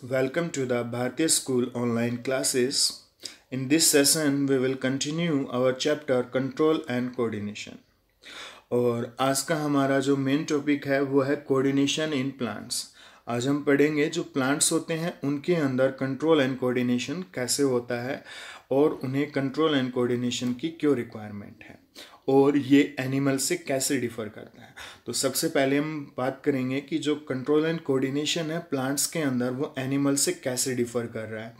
Welcome to the Bharatiya School online classes. In this session, we will continue our chapter Control and Coordination. और आज का हमारा जो main topic है वो है कोऑर्डिनेशन इन प्लांट्स। आज हम पढ़ेंगे जो प्लांट्स होते हैं उनके अंदर कंट्रोल एंड कोऑर्डिनेशन कैसे होता है और उन्हें कंट्रोल एंड कोऑर्डिनेशन की क्यों रिक्वायरमेंट है और ये एनिमल से कैसे डिफर करता है। तो सबसे पहले हम बात करेंगे कि जो कंट्रोल एंड कोऑर्डिनेशन है प्लांट्स के अंदर वो एनिमल से कैसे डिफर कर रहा है।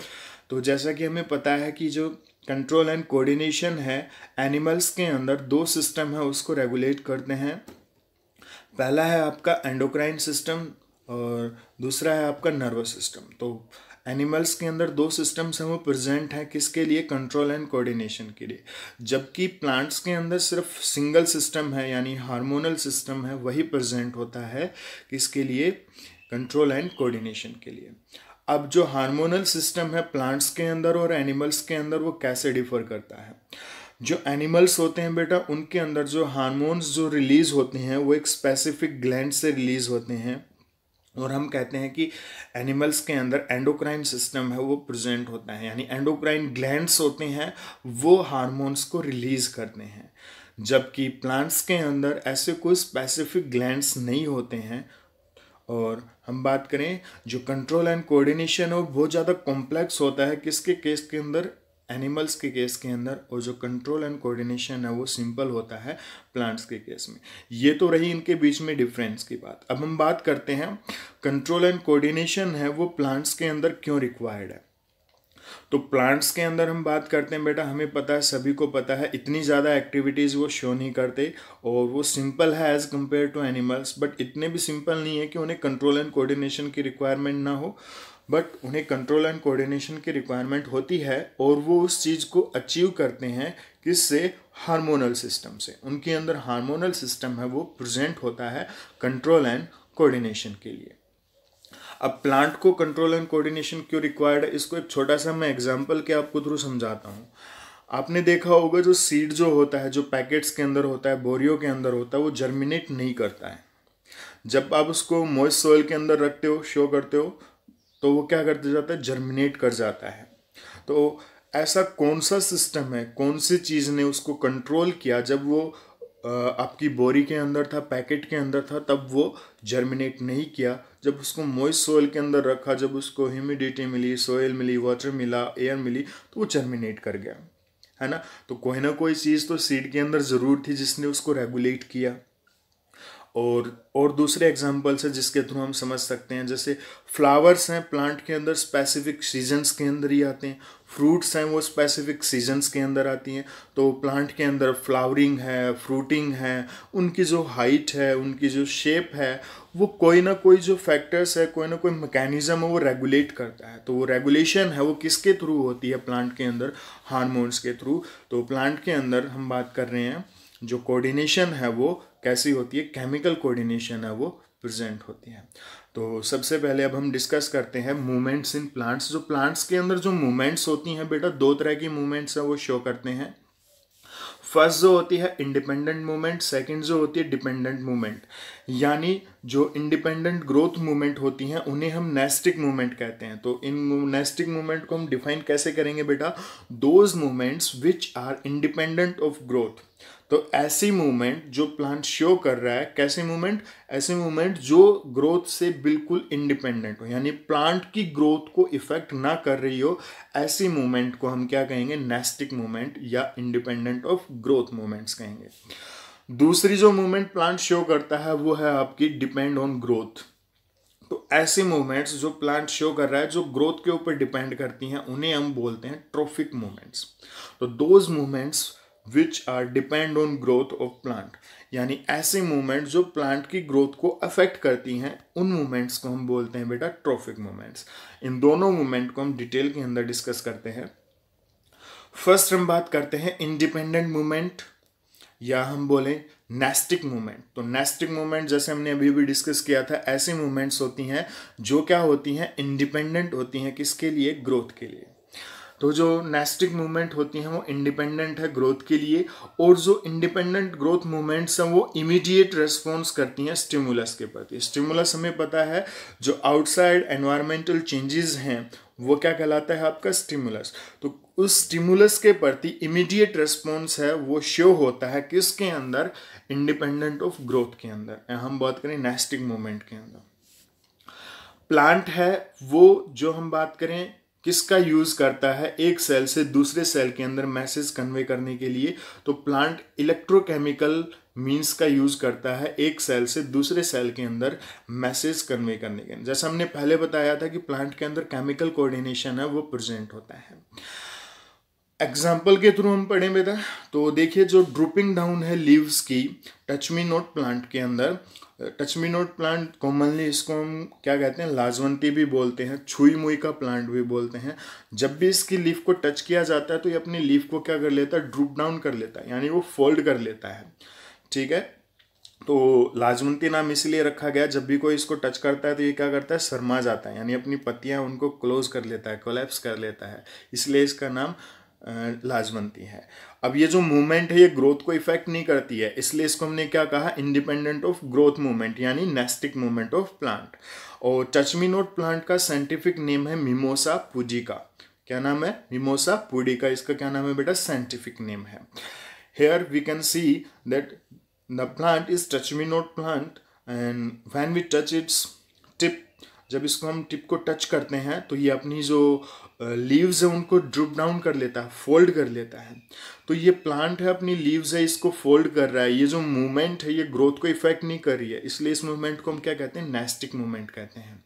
तो जैसा कि हमें पता है कि जो कंट्रोल एंड कोऑर्डिनेशन है एनिमल्स के अंदर दो सिस्टम है उसको रेगुलेट करते हैं। पहला है आपका एंडोक्राइन सिस्टम और दूसरा है आपका नर्वस सिस्टम। तो एनिमल्स के अंदर दो सिस्टम्स हैं वो प्रेजेंट हैं किसके लिए, कंट्रोल एंड कोऑर्डिनेशन के लिए, जबकि प्लांट्स के अंदर सिर्फ सिंगल सिस्टम है यानी हार्मोनल सिस्टम है वही प्रेजेंट होता है किसके लिए, कंट्रोल एंड कोऑर्डिनेशन के लिए। अब जो हार्मोनल सिस्टम है प्लांट्स के अंदर और एनिमल्स के अंदर वो कैसे डिफर करता है। जो एनिमल्स होते हैं बेटा उनके अंदर जो हार्मोन्स जो रिलीज होते हैं वो एक स्पेसिफिक ग्लैंड से रिलीज होते हैं और हम कहते हैं कि एनिमल्स के अंदर एंडोक्राइन सिस्टम है वो प्रेजेंट होता है यानी एंडोक्राइन ग्लैंड्स होते हैं वो हार्मोन्स को रिलीज करते हैं, जबकि प्लांट्स के अंदर ऐसे कोई स्पेसिफिक ग्लैंड्स नहीं होते हैं। और हम बात करें जो कंट्रोल एंड कोऑर्डिनेशन है वो बहुत ज़्यादा कॉम्प्लेक्स होता है किसके केस के अंदर, एनिमल्स के केस के अंदर, और जो कंट्रोल एंड कोऑर्डिनेशन है वो सिंपल होता है प्लांट्स के केस में। ये तो रही इनके बीच में डिफरेंस की बात। अब हम बात करते हैं कंट्रोल एंड कोऑर्डिनेशन है वो प्लांट्स के अंदर क्यों रिक्वायर्ड है। तो प्लांट्स के अंदर हम बात करते हैं बेटा हमें पता है, सभी को पता है, इतनी ज़्यादा एक्टिविटीज़ वो शो नहीं करते और वो सिंपल है as compared to animals, but इतने भी सिंपल नहीं है कि उन्हें कंट्रोल एंड कोऑर्डिनेशन की रिक्वायरमेंट ना हो, बट उन्हें कंट्रोल एंड कोऑर्डिनेशन की रिक्वायरमेंट होती है और वो उस चीज़ को अचीव करते हैं किससे, हार्मोनल सिस्टम से। उनके अंदर हार्मोनल सिस्टम है वो प्रेजेंट होता है कंट्रोल एंड कोऑर्डिनेशन के लिए। अब प्लांट को कंट्रोल एंड कोऑर्डिनेशन क्यों रिक्वायर्ड है इसको एक छोटा सा मैं एग्जांपल के आपको थ्रू समझाता हूँ। आपने देखा होगा जो सीड जो होता है जो पैकेट्स के अंदर होता है, बोरियों के अंदर होता है, वो जर्मिनेट नहीं करता है। जब आप उसको मॉइस्ट सोइल के अंदर रखते हो, शो करते हो, तो वो क्या करते जाता है, जर्मिनेट कर जाता है। तो ऐसा कौन सा सिस्टम है, कौन सी चीज़ ने उसको कंट्रोल किया जब वो आपकी बोरी के अंदर था, पैकेट के अंदर था, तब वो जर्मिनेट नहीं किया। जब उसको मॉइस्ट सोइल के अंदर रखा, जब उसको ह्यूमिडिटी मिली, सोइल मिली, वाटर मिला, एयर मिली, तो वो जर्मिनेट कर गया, है ना। तो कोई ना कोई चीज़ तो सीड के अंदर ज़रूर थी जिसने उसको रेगुलेट किया। और दूसरे एग्जांपल्स है जिसके थ्रू हम समझ सकते हैं, जैसे फ्लावर्स हैं प्लांट के अंदर स्पेसिफिक सीजन्स के अंदर ही आते हैं, फ्रूट्स हैं वो स्पेसिफिक सीजन्स के अंदर आती हैं। तो प्लांट के अंदर फ्लावरिंग है, फ्रूटिंग है, उनकी जो हाइट है, उनकी जो शेप है, वो कोई ना कोई जो फैक्टर्स है, कोई ना कोई मैकेनिज्म है वो रेगुलेट करता है। तो वो रेगुलेशन है वो किसके थ्रू होती है, प्लांट के अंदर हार्मोन्स के थ्रू। तो प्लांट के अंदर हम बात कर रहे हैं जो कोऑर्डिनेशन है वो कैसी होती है, केमिकल कोऑर्डिनेशन है वो प्रेजेंट होती है। तो सबसे पहले अब हम डिस्कस करते हैं मूवमेंट्स इन प्लांट्स। जो प्लांट्स के अंदर जो मूवमेंट्स होती हैं बेटा दो तरह की मूवमेंट्स है वो शो करते हैं। फर्स्ट जो होती है इंडिपेंडेंट मूवमेंट, सेकंड जो होती है डिपेंडेंट मूवमेंट। यानी जो इंडिपेंडेंट ग्रोथ मूवमेंट होती हैं उन्हें हम नेस्टिक मूवमेंट कहते हैं। तो इन नेस्टिक मूवमेंट को हम डिफाइन कैसे करेंगे बेटा, those movements which are independent of growth. तो ऐसी मूवमेंट जो प्लांट शो कर रहा है, कैसे मूवमेंट, ऐसे मूवमेंट जो ग्रोथ से बिल्कुल इंडिपेंडेंट हो, यानी प्लांट की ग्रोथ को इफेक्ट ना कर रही हो, ऐसी मूवमेंट को हम क्या कहेंगे, नेस्टिक मूवमेंट या इंडिपेंडेंट ऑफ ग्रोथ मूवमेंट्स कहेंगे। दूसरी जो मूवमेंट प्लांट शो करता है वो है आपकी डिपेंड ऑन ग्रोथ। तो ऐसी मूवमेंट्स जो प्लांट शो कर रहा है जो ग्रोथ के ऊपर डिपेंड करती हैं उन्हें हम बोलते हैं ट्रोफिक मूवमेंट्स। तो those movements which are depend on growth of plant, यानी ऐसे मूवमेंट जो प्लांट की ग्रोथ को अफेक्ट करती हैं उन मूवमेंट्स को हम बोलते हैं बेटा ट्रोफिक मूवमेंट्स। इन दोनों मूवमेंट को हम डिटेल के अंदर डिस्कस करते हैं। फर्स्ट हम बात करते हैं इंडिपेंडेंट मूवमेंट, या हम बोलें नेस्टिक मूवमेंट। तो नेस्टिक मूवमेंट जैसे हमने अभी भी डिस्कस किया था, ऐसी मूवमेंट्स होती हैं जो क्या होती हैं, इंडिपेंडेंट होती हैं, किसके लिए, ग्रोथ के लिए। तो जो नेस्टिक मूवमेंट होती हैं वो इंडिपेंडेंट है ग्रोथ के लिए, और जो इंडिपेंडेंट ग्रोथ मूवमेंट्स हैं वो इमीडिएट रेस्पॉन्स करती हैं स्टिमुलस के प्रति। स्टिमुलस हमें पता है जो आउटसाइड एनवायरमेंटल चेंजेस हैं वो क्या कहलाता है, आपका स्टिमुलस। तो उस स्टिमुलस के प्रति इमीडिएट रेस्पॉन्स है वो शो होता है किसके अंदर, इंडिपेंडेंट ऑफ ग्रोथ के अंदर। हम बात करें नेस्टिक मूवमेंट के अंदर। प्लांट है वो जो हम बात करें किसका यूज करता है, एक सेल से दूसरे सेल के अंदर मैसेज कन्वे करने के लिए। तो प्लांट इलेक्ट्रोकेमिकल मींस का यूज करता है एक सेल से दूसरे सेल के अंदर मैसेज कन्वे करने के लिए। जैसा हमने पहले बताया था कि प्लांट के अंदर केमिकल कोऑर्डिनेशन है वो प्रेजेंट होता है। एग्जाम्पल के थ्रू हम पढ़ें बेटा, तो देखिए जो ड्रूपिंग डाउन है लीव्स की टच मी नॉट प्लांट के अंदर, touch me not plant commonly इसको हम क्या कहते हैं, लाजवंती भी बोलते हैं, छुई मुई का प्लांट भी बोलते हैं। जब भी इसकी लीफ को टच किया जाता है तो ये अपनी लीफ को क्या कर लेता है, ड्रूप डाउन कर लेता है, यानी वो फोल्ड कर लेता है। ठीक है, तो लाजवंती नाम इसलिए रखा गया, जब भी कोई इसको टच करता है तो ये क्या करता है, शर्मा जाता है, यानी अपनी पत्तियां उनको क्लोज कर लेता है, कोलैप्स कर लेता है, इसलिए इसका नाम लाजवंती है। अब ये जो मूवमेंट है ये ग्रोथ को इफेक्ट नहीं करती है, इसलिए इसको हमने क्या कहा, इंडिपेंडेंट ऑफ ग्रोथ मूवमेंट, यानी नेस्टिक मूवमेंट ऑफ प्लांट। और टच मी नॉट प्लांट का साइंटिफिक नेम है मिमोसा पुडिका। क्या नाम है, मिमोसा पुडिका, इसका क्या नाम है बेटा, साइंटिफिक नेम है। Here we can see that the plant is touch me not plant, and when we touch its tip, जब इसको हम टिप को टच करते हैं तो ये अपनी जो लीव्स है उनको ड्रूप डाउन कर लेता है, फोल्ड कर लेता है। तो ये प्लांट है अपनी लीव्स है इसको फोल्ड कर रहा है, ये जो मूवमेंट है ये ग्रोथ को इफेक्ट नहीं कर रही है, इसलिए इस मूवमेंट को हम क्या कहते हैं, नेस्टिक मूवमेंट कहते हैं।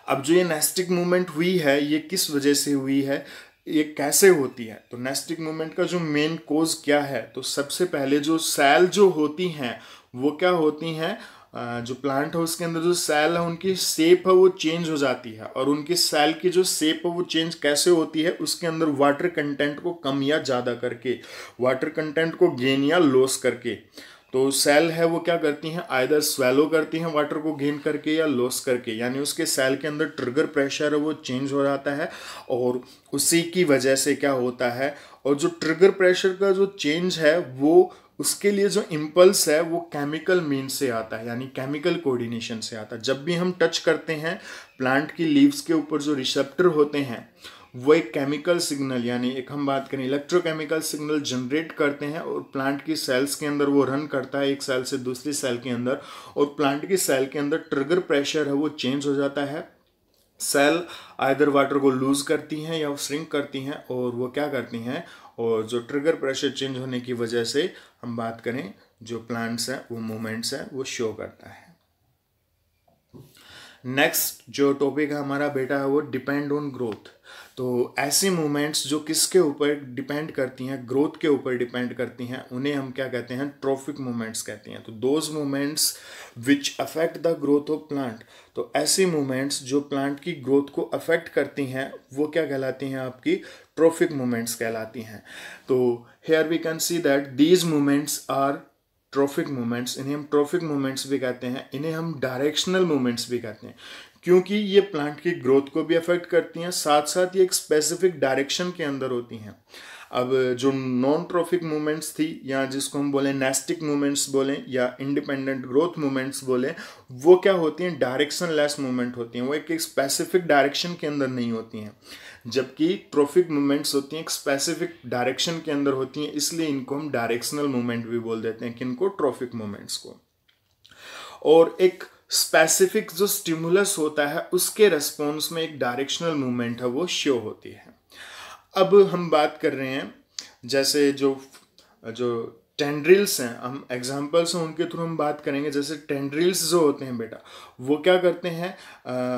अब जो ये नेस्टिक मूवमेंट हुई है ये किस वजह से हुई है, ये कैसे होती है, तो नेस्टिक मूवमेंट का जो मेन कोज क्या है, तो सबसे पहले जो सेल जो होती हैं वो क्या होती हैं, जो प्लांट है उसके अंदर जो सेल है उनकी शेप है वो चेंज हो जाती है, और उनकी सेल की जो शेप है वो चेंज कैसे होती है, उसके अंदर वाटर कंटेंट को कम या ज़्यादा करके, वाटर कंटेंट को गेन या लॉस करके। तो सेल है वो क्या करती हैं, आइदर स्वेलो करती हैं वाटर को गेन करके या लॉस करके, यानी उसके सेल के अंदर ट्रिगर प्रेशर है वो चेंज हो जाता है, और उसी की वजह से क्या होता है, और जो ट्रिगर प्रेशर का जो चेंज है वो उसके लिए जो इम्पल्स है वो केमिकल मीन्स से आता है, यानी केमिकल कोऑर्डिनेशन से आता है। जब भी हम टच करते हैं प्लांट की लीव्स के ऊपर जो रिसेप्टर होते हैं वो एक केमिकल सिग्नल, यानी एक हम बात करें इलेक्ट्रोकेमिकल सिग्नल जनरेट करते हैं, और प्लांट की सेल्स के अंदर वो रन करता है एक सेल से दूसरी सेल के अंदर, और प्लांट की सेल के अंदर ट्रिगर प्रेशर है वो चेंज हो जाता है। सेल आइदर वाटर को लूज करती हैं या श्रिंक करती हैं, और वो क्या करती हैं, और जो ट्रिगर प्रेशर चेंज होने की वजह से हम बात करें जो प्लांट्स हैं वो मूवमेंट्स हैं वो शो करता है। नेक्स्ट जो टॉपिक है हमारा बेटा है वो डिपेंड ऑन ग्रोथ। तो ऐसी मूवमेंट्स जो किसके ऊपर डिपेंड करती हैं, ग्रोथ के ऊपर डिपेंड करती हैं, उन्हें हम क्या कहते हैं, ट्रॉफिक मूवमेंट्स कहते हैं। तो those movements which affect the growth of plant, तो ऐसी मूवमेंट्स जो प्लांट की ग्रोथ को अफेक्ट करती हैं वो क्या कहलाती हैं, आपकी ट्रॉफिक मूवमेंट्स कहलाती हैं। तो here we can see that these movements are trophic movements, इन्हें हम ट्रॉफिक मूवमेंट्स भी कहते हैं, इन्हें हम डायरेक्शनल मूवमेंट्स भी कहते हैं, क्योंकि ये प्लांट की ग्रोथ को भी अफेक्ट करती हैं, साथ साथ ये एक स्पेसिफिक डायरेक्शन के अंदर होती हैं। अब जो नॉन ट्रॉफिक मूवमेंट्स थी, या जिसको हम बोलें नेस्टिक मूवमेंट्स बोलें या इंडिपेंडेंट ग्रोथ मूवमेंट्स बोलें, वो क्या होती हैं, डायरेक्शन लेस मूवमेंट होती हैं, वो एक स्पेसिफिक डायरेक्शन के अंदर नहीं होती हैं, जबकि ट्रॉफिक मूवमेंट्स होती हैं एक स्पेसिफिक डायरेक्शन के अंदर होती हैं, इसलिए इनको हम डायरेक्शनल मूवमेंट भी बोल देते हैं, किनको, ट्रॉफिक मूवमेंट्स को। और एक स्पेसिफिक जो स्टिमुलस होता है उसके रेस्पॉन्स में एक डायरेक्शनल मूवमेंट है वो शो होती है। अब हम बात कर रहे हैं जैसे जो टेंड्रिल्स हैं, हम एग्जांपल्स हैं उनके थ्रू हम बात करेंगे। जैसे टेंड्रिल्स जो होते हैं बेटा वो क्या करते हैं,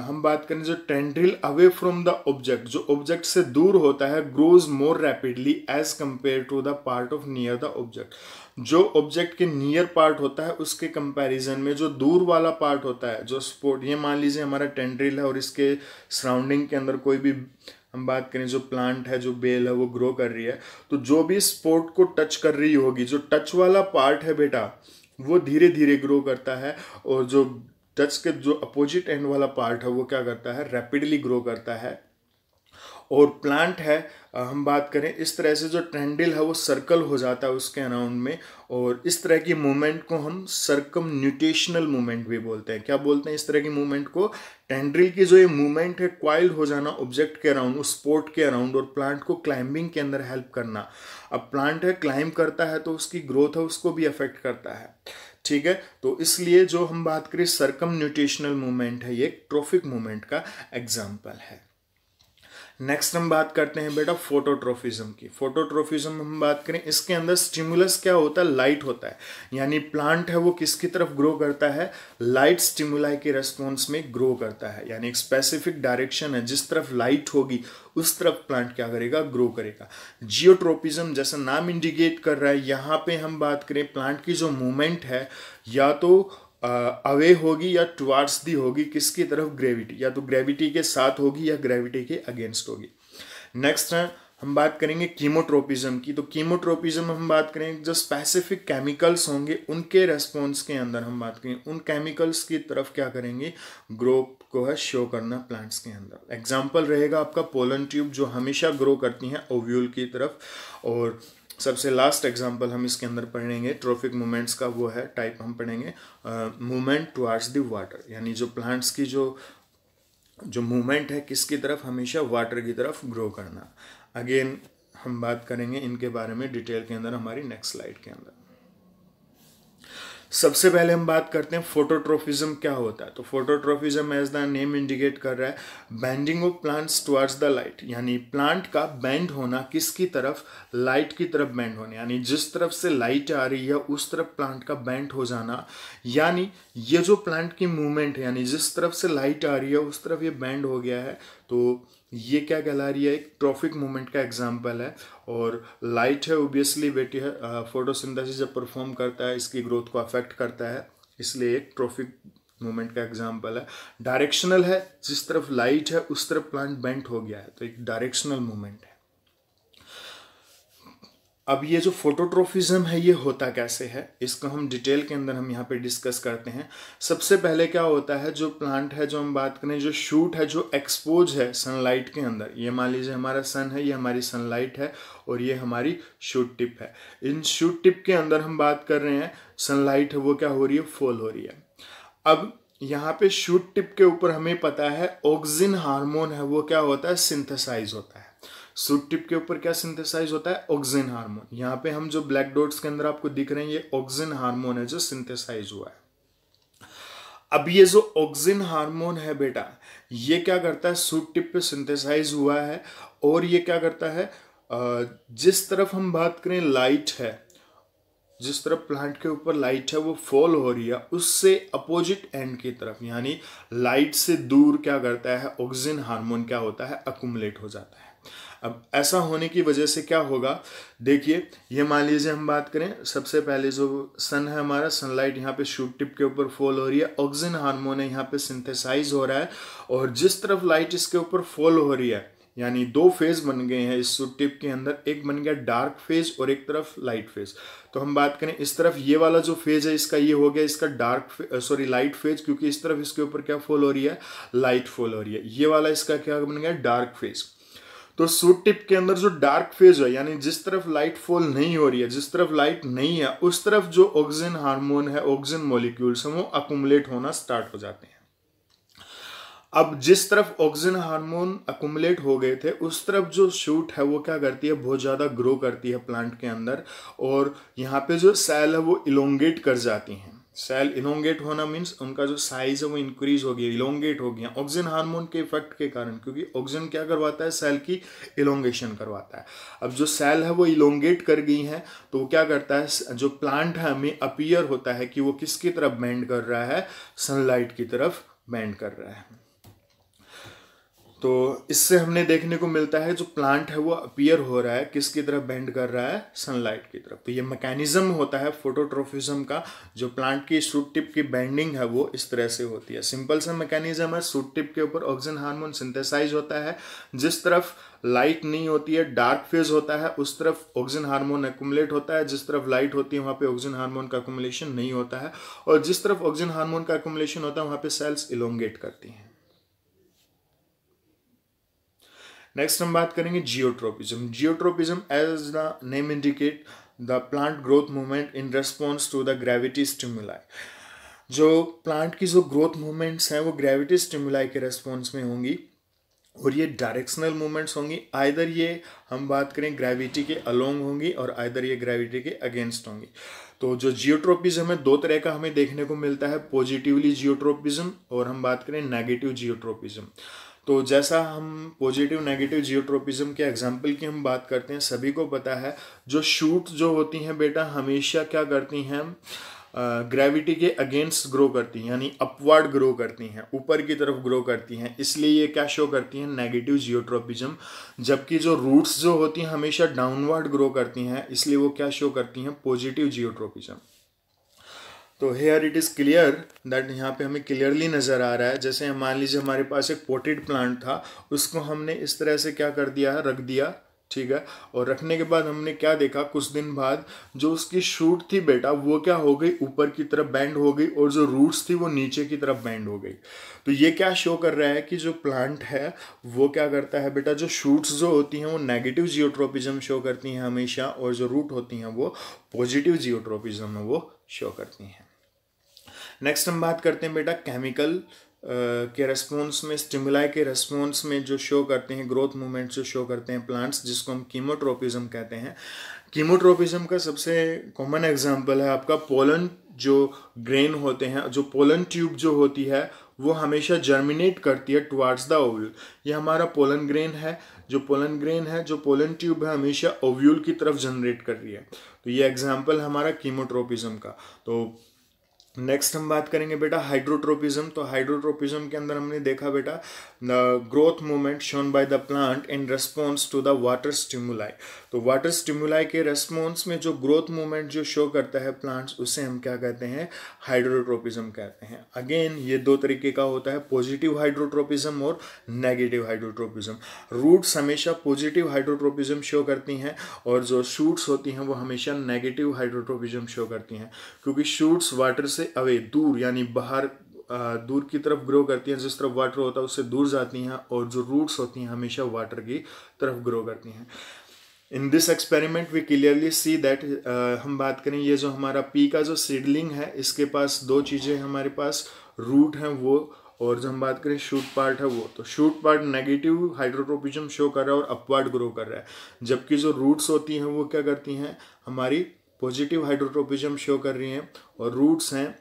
हम बात करें जो tendril away from the object, जो ऑब्जेक्ट से दूर होता है, grows more rapidly as compare to the part of near the object. जो ऑब्जेक्ट के नियर पार्ट होता है उसके कंपैरिजन में जो दूर वाला पार्ट होता है, जो स्पोर्ट, ये मान लीजिए हमारा टेंड्रिल है और इसके सराउंडिंग के अंदर कोई भी हम बात करें जो प्लांट है, जो बेल है वो ग्रो कर रही है, तो जो भी स्पोर्ट को टच कर रही होगी, जो टच वाला पार्ट है बेटा वो धीरे धीरे ग्रो करता है, और जो टच के जो अपोजिट एंड वाला पार्ट है वो क्या करता है, रैपिडली ग्रो करता है। और प्लांट है, हम बात करें इस तरह से जो टेंडिल है वो सर्कल हो जाता है उसके अराउंड में, और इस तरह की मूवमेंट को हम सर्कमन्यूटेशनल मूवमेंट भी बोलते हैं। क्या बोलते हैं इस तरह की मूवमेंट को? टेंड्रिल की जो ये मूवमेंट है, क्वाइल्ड हो जाना ऑब्जेक्ट के अराउंड, उस स्पोर्ट के अराउंड, और प्लांट को क्लाइंबिंग के अंदर हेल्प करना। अब प्लांट है क्लाइंब करता है तो उसकी ग्रोथ है उसको भी अफेक्ट करता है, ठीक है। तो इसलिए जो हम बात करें सर्कमन्यूटेशनल मूवमेंट है, ये एक ट्रोफिक मूवमेंट का एग्जाम्पल है। नेक्स्ट हम बात करते हैं बेटा फोटोट्रोफिज्म की। फोटोट्रोफिज्म हम बात करें, इसके अंदर स्टिमुलस क्या होता है? लाइट होता है। यानी प्लांट है वो किसकी तरफ ग्रो करता है? लाइट स्टिमुलाई के रेस्पॉन्स में ग्रो करता है। यानी एक स्पेसिफिक डायरेक्शन है, जिस तरफ लाइट होगी उस तरफ प्लांट क्या करेगा? ग्रो करेगा। जियोट्रोपिज्म जैसा नाम इंडिकेट कर रहा है, यहाँ पे हम बात करें प्लांट की जो मूवमेंट है या तो अवे होगी या टुवार्ड्स दी होगी, किसकी तरफ? ग्रेविटी, या तो ग्रेविटी के साथ होगी या ग्रेविटी के अगेंस्ट होगी। नेक्स्ट हम बात करेंगे कीमोट्रोपिज्म की। तो कीमोट्रोपिज्म हम बात करें जो स्पेसिफिक केमिकल्स होंगे उनके रेस्पॉन्स के अंदर हम बात करें उन केमिकल्स की तरफ क्या करेंगे? ग्रोथ को है शो करना प्लांट्स के अंदर। एग्जाम्पल रहेगा आपका पोलन ट्यूब, जो हमेशा ग्रो करती हैं ओव्यूल की तरफ। और सबसे लास्ट एग्जांपल हम इसके अंदर पढ़ेंगे ट्रोफिक मूवमेंट्स का, वो है टाइप हम पढ़ेंगे मूवमेंट टुवार्ड्स द वाटर। यानी जो प्लांट्स की जो मूवमेंट है किसकी तरफ? हमेशा वाटर की तरफ ग्रो करना। अगेन हम बात करेंगे इनके बारे में डिटेल के अंदर हमारी नेक्स्ट स्लाइड के अंदर। सबसे पहले हम बात करते हैं फोटोट्रोफिज्म क्या होता है। तो फोटोट्रोफिज्म एज द नेम इंडिकेट कर रहा है bending of plants towards the light. यानी प्लांट का बेंड होना किसकी तरफ? लाइट की तरफ बेंड होने। यानी जिस तरफ से लाइट आ रही है उस तरफ प्लांट का बेंड हो जाना। यानी ये जो प्लांट की मूवमेंट है, यानी जिस तरफ से लाइट आ रही है उस तरफ ये बेंड हो गया है, तो ये क्या कहला रही है? एक ट्रॉफिक मूवमेंट का एग्जाम्पल है। और लाइट है ओबियसली बेटी है, फोटोसिंथेसिस जब परफॉर्म करता है इसकी ग्रोथ को अफेक्ट करता है, इसलिए एक ट्रॉफिक मूवमेंट का एग्जाम्पल है। डायरेक्शनल है, जिस तरफ लाइट है उस तरफ प्लांट बेंट हो गया है, तो एक डायरेक्शनल मूवमेंट है। अब ये जो फोटोट्रोफिज्म है ये होता कैसे है, इसको हम डिटेल के अंदर हम यहाँ पे डिस्कस करते हैं। सबसे पहले क्या होता है, जो प्लांट है, जो हम बात करें, जो शूट है, जो एक्सपोज है सनलाइट के अंदर, ये मान लीजिए हमारा सन है, ये हमारी सनलाइट है, और ये हमारी शूट टिप है। इन शूट टिप के अंदर हम बात कर रहे हैं सनलाइट है वो क्या हो रही है? फॉल हो रही है। अब यहाँ पे शूट टिप के ऊपर हमें पता है ऑक्सिन हार्मोन है वो क्या होता है? सिंथेसाइज होता है। शूट टिप के ऊपर क्या सिंथेसाइज होता है? Auxin hormone. यहाँ पे हम जो ब्लैक डॉट्स के अंदर आपको दिख रहे हैं ये ऑक्सिन हार्मोन है जो सिंथेसाइज हुआ है। अब ये जो ऑक्सिन हार्मोन है बेटा, ये क्या करता है? शूट टिप पे सिंथेसाइज हुआ है, और ये क्या करता है? जिस तरफ हम बात करें लाइट है, जिस तरफ प्लांट के ऊपर लाइट है वो फॉल हो रही है, उससे अपोजिट एंड की तरफ, यानी लाइट से दूर क्या करता है? ऑक्सिन हार्मोन क्या होता है? अकुमुलेट हो जाता है। अब ऐसा होने की वजह से क्या होगा? देखिए, ये मान लीजिए हम बात करें, सबसे पहले जो सन है हमारा, सनलाइट यहाँ पे शूट टिप के ऊपर फॉल हो रही है, ऑक्सिन हार्मोन है यहाँ पे सिंथेसाइज हो रहा है, और जिस तरफ लाइट इसके ऊपर फॉल हो रही है, यानी दो फेज बन गए हैं इस शूट टिप के अंदर, एक बन गया डार्क फेज और एक तरफ लाइट फेज। तो हम बात करें इस तरफ ये वाला जो फेज है इसका, ये हो गया इसका लाइट फेज, क्योंकि इस तरफ इसके ऊपर क्या फॉल हो रही है? लाइट फॉल हो रही है। ये वाला इसका क्या बन गया? Dark phase. तो शूट टिप के अंदर जो डार्क फेज है, यानी जिस तरफ लाइट फॉल नहीं हो रही है, जिस तरफ लाइट नहीं है, उस तरफ जो ऑक्सिन हार्मोन है, ऑक्सिन मॉलिक्यूल्स हैं, वो अकुमुलेट होना स्टार्ट हो जाते हैं। अब जिस तरफ ऑक्सिन हार्मोन अकुमुलेट हो गए थे उस तरफ जो शूट है वो क्या करती है? बहुत ज़्यादा ग्रो करती है प्लांट के अंदर, और यहाँ पे जो सेल है वो इलोंगेट कर जाती हैं। सेल इलोंगेट होना मीन्स उनका जो साइज है वो इंक्रीज हो गया, इलोंगेट हो गया ऑक्सिन हार्मोन के इफेक्ट के कारण, क्योंकि ऑक्सिन क्या करवाता है? सेल की इलोंगेशन करवाता है। अब जो सेल है वो इलोंगेट कर गई हैं, तो वो क्या करता है? जो प्लांट है हमें अपीयर होता है कि वो किसकी तरफ बेंड कर रहा है? सनलाइट की तरफ बेंड कर रहा है। तो इससे हमने देखने को मिलता है जो प्लांट है वो अपीयर हो रहा है, किसकी तरफ बेंड कर रहा है, सनलाइट की तरफ। तो ये मैकेनिज्म होता है फोटोट्रोफिज्म का। जो प्लांट की शूट टिप की बेंडिंग है वो इस तरह से होती है। सिंपल सा मैकेनिज्म है, शूट टिप के ऊपर ऑक्सीजन हार्मोन सिंथेसाइज होता है। जिस तरफ लाइट नहीं होती है, डार्क फेज होता है, उस तरफ ऑक्सीजन हार्मोन एक्युमुलेट होता है। जिस तरफ लाइट होती है वहां पे ऑक्सीजन हार्मोन का एक्युमुलेशन नहीं होता है, और जिस तरफ ऑक्सीजन हार्मोन का एक्युमुलेशन होता है वहां पे सेल्स इलोंगेट करती हैं। नेक्स्ट हम बात करेंगे geotropism. Geotropism as the name indicate the plant growth movement in response to the gravity stimuli. जो प्लांट की जो ग्रोथ मूवमेंट्स हैं वो ग्रेविटी स्टिमुलाई के रेस्पॉन्स में होंगी, और ये डायरेक्शनल मूवमेंट्स होंगी। आइदर ये हम बात करें ग्रेविटी के अलोंग होंगी, और आइदर ये ग्रेविटी के अगेंस्ट होंगी। तो जो जियोट्रोपिज्म है दो तरह का हमें देखने को मिलता है, पॉजिटिवली जियोट्रोपिज्म और हम बात करें नेगेटिव जियोट्रोपिज्म। तो जैसा हम पॉजिटिव नेगेटिव जियोट्रोपिज्म के एग्जाम्पल की हम बात करते हैं, सभी को पता है जो शूट जो होती हैं बेटा हमेशा क्या करती हैं, ग्रेविटी के अगेंस्ट ग्रो करती हैं, यानी अपवर्ड ग्रो करती हैं, ऊपर की तरफ ग्रो करती हैं। इसलिए ये क्या शो करती हैं, नेगेटिव जियोट्रोपिज्म। जबकि जो रूट्स जो होती हैं हमेशा डाउनवर्ड ग्रो करती हैं, इसलिए वो क्या शो करती हैं, पॉजिटिव जियोट्रोपिज्म। तो here it is clear that यहाँ पे हमें क्लियरली नज़र आ रहा है। जैसे मान लीजिए हमारे पास एक पोटेड प्लांट था, उसको हमने इस तरह से क्या कर दिया है, रख दिया, ठीक है। और रखने के बाद हमने क्या देखा, कुछ दिन बाद जो उसकी शूट थी बेटा वो क्या हो गई, ऊपर की तरफ बैंड हो गई, और जो रूट्स थी वो नीचे की तरफ बैंड हो गई। तो ये क्या शो कर रहा है कि जो प्लांट है वो क्या करता है बेटा, जो शूट्स जो होती हैं वो नेगेटिव जियोट्रोपिज्म शो करती हैं हमेशा, और जो रूट होती हैं वो पॉजिटिव जियोट्रोपिज्म वो शो करती हैं। नेक्स्ट हम बात करते हैं बेटा केमिकल के रेस्पॉन्स में, स्टिमुलाई के रेस्पॉन्स में जो शो करते हैं ग्रोथ मूवमेंट जो शो करते हैं प्लांट्स, जिसको हम कीमोट्रोपिज्म कहते हैं। कीमोट्रोपिज्म का सबसे कॉमन एग्जांपल है आपका पोलन जो ग्रेन होते हैं, जो पोलन ट्यूब जो होती है वो हमेशा जर्मिनेट करती है टुवार्ड्स द ओव्यूल। ये हमारा पोलन ग्रेन है, जो पोलन ग्रेन है, जो पोलन ट्यूब है हमेशा ओव्यूल की तरफ जनरेट कर रही है। तो ये एग्जाम्पल हमारा कीमोट्रोपिज्म का। तो नेक्स्ट हम बात करेंगे बेटा हाइड्रोट्रोपिज्म। तो हाइड्रोट्रोपिज्म के अंदर हमने देखा बेटा the growth movement shown by the plant in response to the water stimuli. तो वाटर स्टिमुलाई के रेस्पॉन्स में जो ग्रोथ मूवमेंट जो शो करता है प्लांट्स, उसे हम क्या कहते हैं, हाइड्रोट्रोपिज्म कहते हैं। अगेन ये दो तरीके का होता है, पॉजिटिव हाइड्रोट्रोपिज्म और नेगेटिव हाइड्रोट्रोपिज्म। रूट्स हमेशा पॉजिटिव हाइड्रोट्रोपिज्म शो करती हैं, और जो शूट्स होती हैं वो हमेशा नेगेटिव हाइड्रोट्रोपिज्म शो करती हैं, क्योंकि शूट्स वाटर से अवे दूर यानी बाहर दूर की तरफ ग्रो करती हैं, जिस तरफ वाटर होता है उससे दूर जाती हैं, और जो रूट्स होती हैं हमेशा वाटर की तरफ ग्रो करती हैं। In this experiment we clearly see that, हम बात करें ये जो हमारा पी का जो सीडलिंग है, इसके पास दो चीज़ें हमारे पास, रूट हैं वो, और जो हम बात करें शूट पार्ट है वो। तो shoot part negative hydrotropism show कर रहा है और अपवर्ड ग्रो कर रहा है, जबकि जो रूट्स होती हैं वो क्या करती हैं, हमारी पॉजिटिव हाइड्रोट्रोपिज्म शो कर रही हैं। और रूट्स हैं,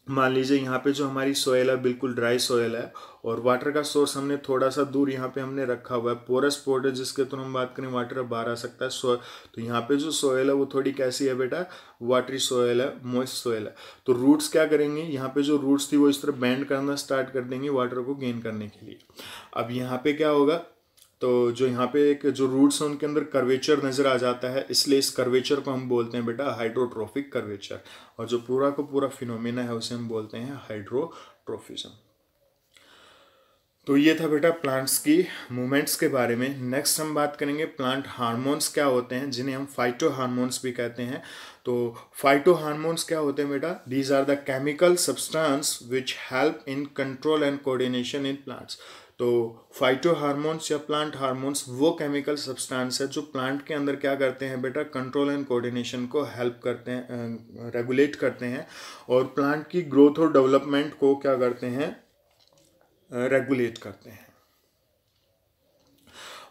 मान लीजिए यहाँ पे जो हमारी सोयल है बिल्कुल ड्राई सोयल है, और वाटर का सोर्स हमने थोड़ा सा दूर यहाँ पे हमने रखा हुआ है, पोरस पोर्ट है जिसके तो हम बात करें वाटर बाहर आ सकता है। तो यहाँ पे जो सोयल है वो थोड़ी कैसी है बेटा, वाटरी सोयल है, मॉइस्ट सोयल है। तो रूट्स क्या करेंगे, यहाँ पे जो रूट्स थी वो इस तरह बैंड करना स्टार्ट कर देंगे वाटर को गेन करने के लिए। अब यहाँ पे क्या होगा, तो जो यहाँ पे एक जो रूट्स हैं उनके अंदर कर्वेचर नज़र आ जाता है, इसलिए इस कर्वेचर को हम बोलते हैं बेटा हाइड्रोट्रोफिक कर्वेचर, और जो पूरा का पूरा फिनोमेना है उसे हम बोलते हैं हाइड्रोट्रोफिज्म। तो ये था बेटा प्लांट्स की मूवमेंट्स के बारे में। नेक्स्ट हम बात करेंगे प्लांट हार्मोन्स क्या होते हैं, जिन्हें हम फाइटो हार्मोन्स भी कहते हैं। तो फाइटो हार्मोन्स क्या होते हैं बेटा, these are the chemical substance which help in control and coordination in plants. तो फाइटो हार्मोन्स या प्लांट हार्मोन्स वो केमिकल सब्सटेंस है जो प्लांट के अंदर क्या करते हैं बेटा, कंट्रोल एंड कोऑर्डिनेशन को हेल्प करते हैं, रेगुलेट करते हैं, और प्लांट की ग्रोथ और डेवलपमेंट को क्या करते हैं, रेगुलेट करते हैं।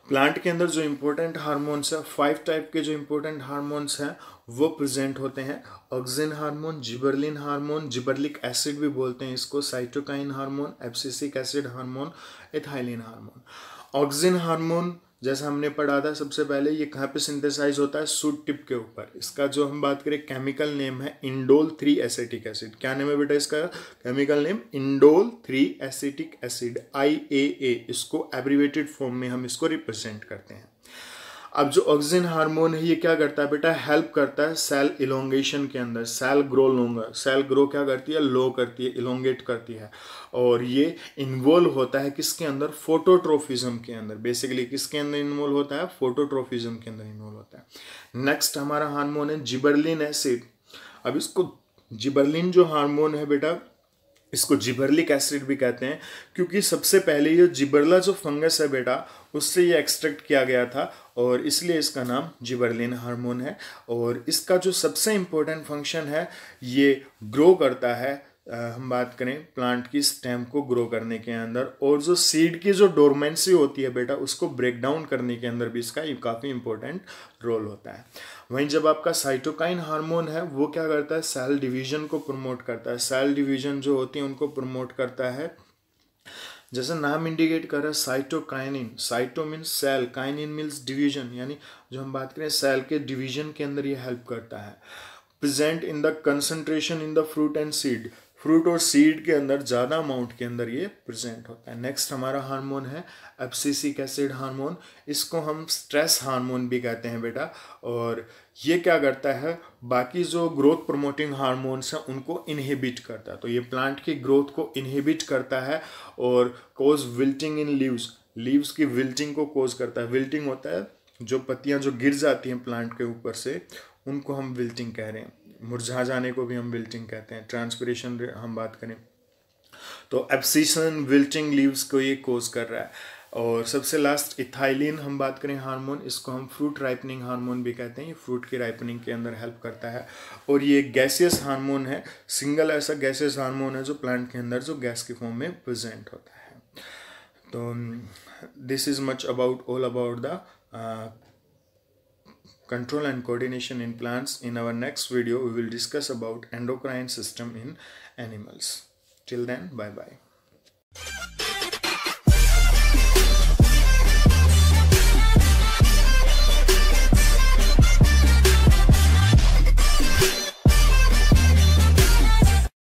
प्लांट के अंदर जो इम्पोर्टेंट हार्मोन्स है, 5 टाइप के जो इम्पोर्टेंट हार्मोन्स हैं वो प्रेजेंट होते हैं। Auxin hormone, gibberellin hormone, gibberellic acid भी बोलते हैं इसको, cytokinin hormone, abscisic acid hormone, ethylene hormone. Auxin hormone जैसा हमने पढ़ा था सबसे पहले, ये कहाँ पे सिंथेसाइज होता है, सूट टिप के ऊपर। इसका जो हम बात करें केमिकल नेम है इंडोल 3 एसिटिक एसिड। क्या नेम है बेटा इसका chemical name? Indole 3 acetic acid, IAA। इसको एब्रीवेटेड फॉर्म में हम इसको रिप्रेजेंट करते हैं। अब जो ऑक्सिन हार्मोन है ये क्या करता है बेटा, हेल्प करता है सेल इलोंगेशन के अंदर। Cell grow longer, cell grow क्या करती है, लो करती है, इलोंगेट करती है। और ये इन्वॉल्व होता है किसके अंदर, फोटोट्रोफिज्म के अंदर। बेसिकली किसके अंदर इन्वॉल्व होता है, फोटोट्रोफिज्म के अंदर इन्वॉल्व होता है। नेक्स्ट हमारा हार्मोन है जिबरलिन एसिड। अब इसको जिबरलिन जो हार्मोन है बेटा, इसको जिबरलिक एसिड भी कहते हैं, क्योंकि सबसे पहले ये जिबरला जो फंगस है बेटा, उससे ये एक्सट्रैक्ट किया गया था और इसलिए इसका नाम जिबरलिन हार्मोन है। और इसका जो सबसे इम्पोर्टेंट फंक्शन है, ये ग्रो करता है, हम बात करें प्लांट की स्टेम को ग्रो करने के अंदर, और जो सीड की जो डोरमेंसी होती है बेटा, उसको ब्रेक डाउन करने के अंदर भी इसका काफ़ी इंपॉर्टेंट रोल होता है। वहीं जब आपका साइटोकाइन हार्मोन है, वो क्या करता है, सेल डिवीजन को प्रमोट करता है। सेल डिवीजन जो होती है उनको प्रमोट करता है। जैसा नाम इंडिकेट कर रहा है cytokinin, cyto means cell, kinin means division, यानी जो हम बात करें सेल के डिवीजन के अंदर ये हेल्प करता है। Present in the concentration in the fruit and seed, fruit और सीड के अंदर ज़्यादा अमाउंट के अंदर ये प्रेजेंट होता है। नेक्स्ट हमारा हार्मोन है एब्सिसिक एसिड हार्मोन। इसको हम स्ट्रेस हार्मोन भी कहते हैं बेटा। और ये क्या करता है, बाकी जो ग्रोथ प्रमोटिंग हार्मोन्स हैं उनको इनहिबिट करता है। तो ये प्लांट की ग्रोथ को इनहिबिट करता है और कोज विल्टिंग इन लीव्स, लीव्स की विल्टिंग को कोज करता है। विल्टिंग होता है जो पत्तियां जो गिर जाती हैं प्लांट के ऊपर से, उनको हम विल्टिंग कह रहे हैं। मुरझा जाने को भी हम विल्टिंग कहते हैं। ट्रांसपिरेशन हम बात करें तो एब्सिशन विल्टिंग लीव्स को ये कोज कर रहा है। और सबसे लास्ट इथाइलिन हम बात करें हार्मोन, इसको हम फ्रूट राइपनिंग हार्मोन भी कहते हैं। ये फ्रूट की राइपनिंग के अंदर हेल्प करता है। और ये गैसियस हार्मोन है, सिंगल ऐसा गैसियस हार्मोन है जो प्लांट के अंदर जो गैस की फॉर्म में प्रेजेंट होता है। तो this is much about all about the control and coordination in plants. In our next video we will discuss about endocrine system in animals. Till then, bye bye.